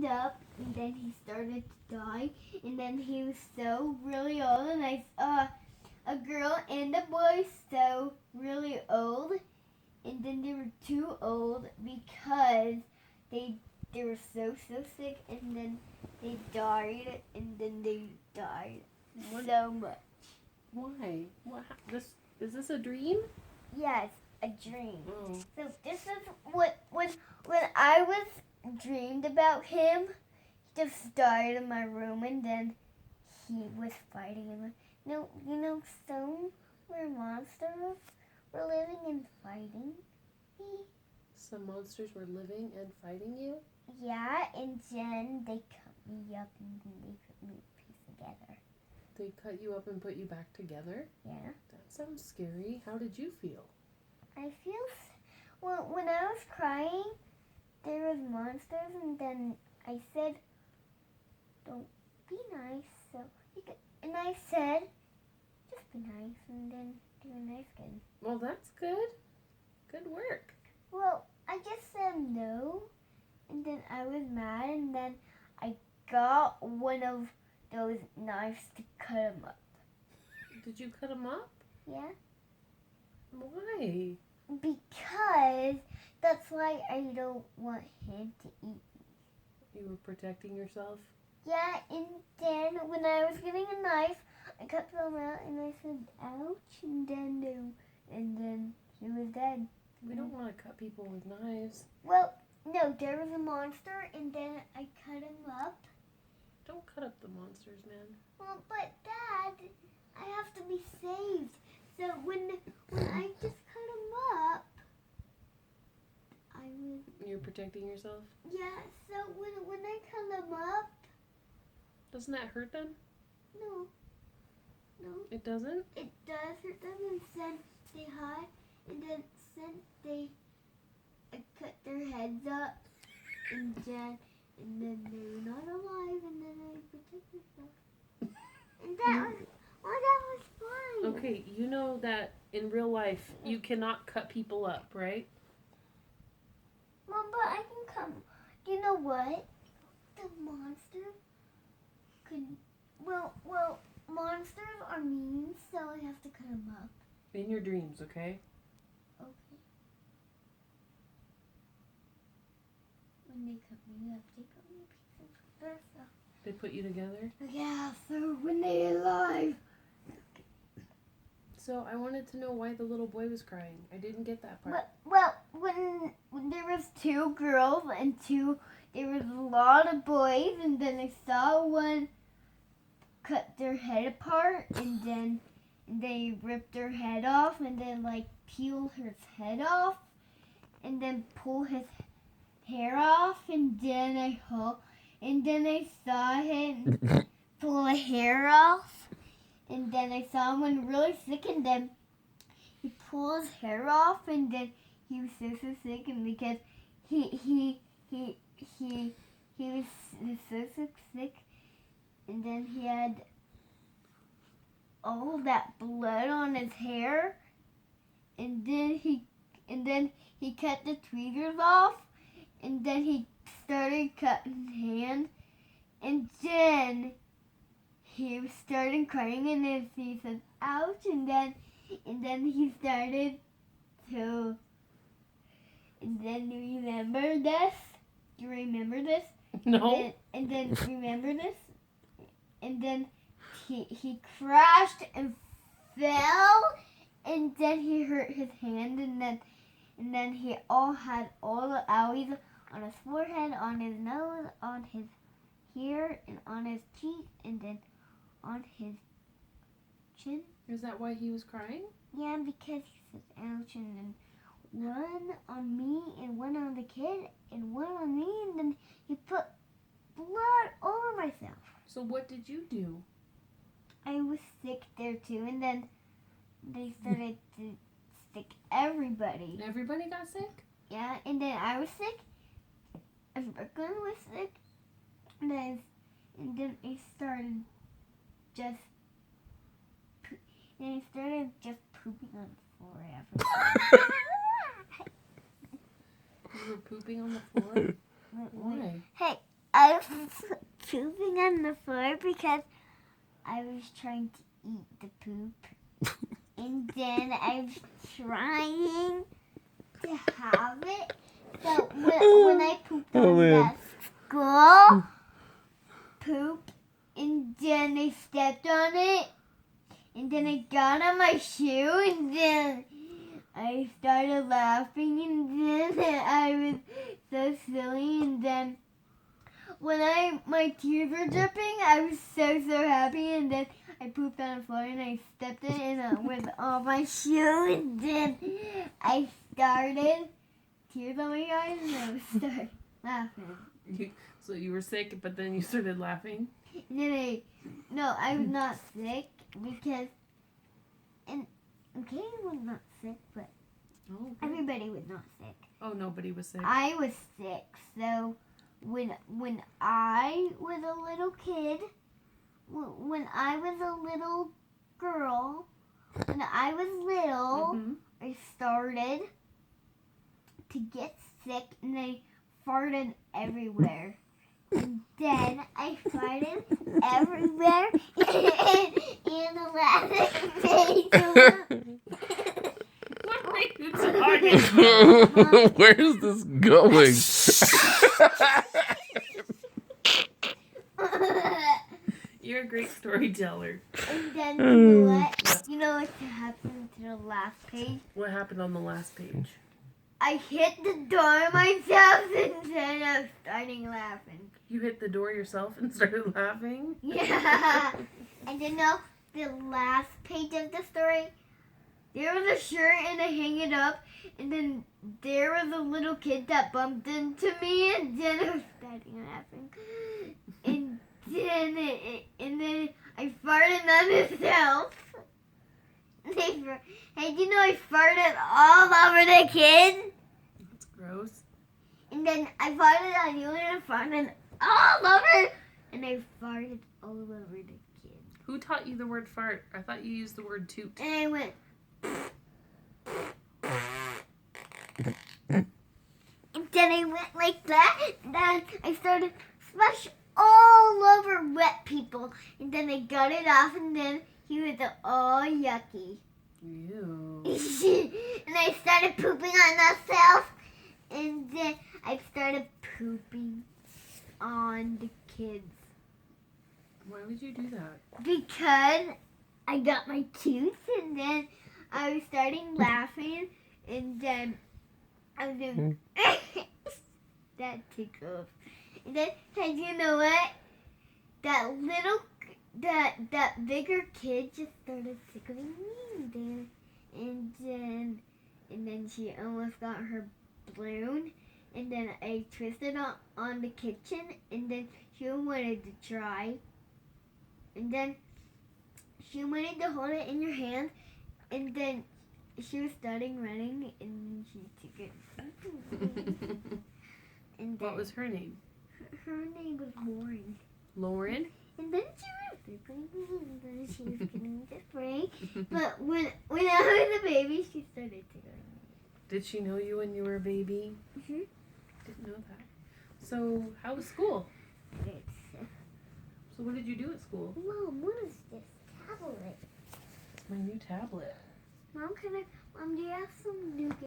up, and then he started to die, and then he was so really old, and I saw a girl and a boy so really old, and then they were too old because they were so sick, and then they died, and then they died so much. Why? Is this a dream? Yes, a dream. Oh. So this is what when I was dreamed about him, he just died in my room, and then he was fighting him. You know, some were monsters were living and fighting me. Some monsters were living and fighting you? Yeah, and then they cut me up and then they put me together. They cut you up and put you back together? Yeah. That sounds scary. How did you feel? I feel, well, when I was crying, there was monsters, and then I said, don't be nice, and I said, just be nice, and then they were nice again. Well, that's good. Good work. Well, I just said no, and then I was mad, and then I got one of those knives to cut him up. Did you cut him up? Yeah. Why? Because that's why I don't want him to eat me. You were protecting yourself? Yeah, and then when I was getting a knife, I cut them out and I said, ouch, and then he was dead. We don't want to cut people with knives. Well, no, there was a monster, and then I cut him up. Don't cut up the monsters, man. Well, but Dad, I have to be saved. So when I just cut him up, I was... You're protecting yourself? Yeah, so when I cut him up... Doesn't that hurt them? No. It doesn't? It does hurt them, and then they hide, and then I cut their heads up, and then they're not alive, and then I protect myself. And that was fine. Okay, you know that in real life you cannot cut people up, right? Mom, but I can come. You know what? The monster could. Well, monsters are mean, so I have to cut them up. In your dreams, okay? Okay. When they cut me up, they cut me pieces of their stuff. They put you together? Yeah, so when they're alive. So I wanted to know why the little boy was crying. I didn't get that part. Well, when there was two girls and there was a lot of boys, and then I saw one cut their head apart, and then they ripped their head off, and then like peel his head off, and then pull his hair off, and then I saw him pull the hair off, and then I saw him when really sick, and then he pulled his hair off, and then he was so sick, and because he was so sick, and then he had all that blood on his hair, and then he cut the tweezers off, and then he started cutting his hand, and then he started crying, and he said, ouch, and then he started to, and then you remember this? You remember this? No. And then remember this? And then he crashed and fell, and then he hurt his hand, and then he had all the owies on his forehead, on his nose, on his here, and on his cheek, and then on his chin. Is that why he was crying? Yeah, because he said ouch, and then one on me, and one on the kid, and one on me, and then he put blood over myself. So what did you do? I was sick there too, and then they started to sick everybody. Everybody got sick? Yeah, and then I was sick, and Brooklyn was sick, and then I started just pooping on the floor everywhere. You were pooping on the floor? Why? Hey, I was pooping on the floor because I was trying to eat the poop. And then I was trying to have it. So when I pooped on the school, poop, and then I stepped on it, and then I got on my shoe, and then I started laughing, and then I was so silly, and then when my tears were dripping, I was so happy, and then I pooped on the floor, and I stepped in with all my shoe, and then I started tears on my eyes, and I started laughing. So you were sick, but then you started laughing? And then I was not sick because, and Katie was not sick, but everybody was not sick. Oh, nobody was sick. I was sick, so when I was a little kid, when I was a little girl, when I was little, I started to get sick, and I farted everywhere. And then I farted everywhere, and the laughing face. What are you talking about? Where's this going? You're a great storyteller. And then, you know what? You know what happened to the last page? What happened on the last page? I hit the door myself, and then I was starting laughing. You hit the door yourself and started laughing? Yeah. And you know, the last page of the story, there was a shirt and I hang it up, and then there was a little kid that bumped into me, and then I was starting laughing. And then I farted on myself. And you know, I farted all over the kid. That's gross. And then I farted on you, and I farted all over, and I farted all over the kid. Who taught you the word fart? I thought you used the word toot. And I went, and then I went like that, and then I started splash all over wet people, and then I got it off, and then he was all yucky. Ew. And I started pooping on myself, and then I started pooping on the kids. Why would you do that? Because I got my tooth, and then I was starting laughing, and then I was doing that tickles. And then, and you know what? That bigger kid just started tickling me, and then she almost got her balloon, and then I twisted on the kitchen, and then she wanted to try, and then she wanted to hold it in your hand, and then she was starting running, and she took it. And What was her name? her name was Lauren. Lauren? And then she was tickling me, and then she was getting to spray. But when I was a baby, she started tickling me. Did she know you when you were a baby? Mm-hmm. Didn't know that. So, how was school? It's, So, what did you do at school? Mom, what is this tablet? It's my new tablet. Mom, do you have some new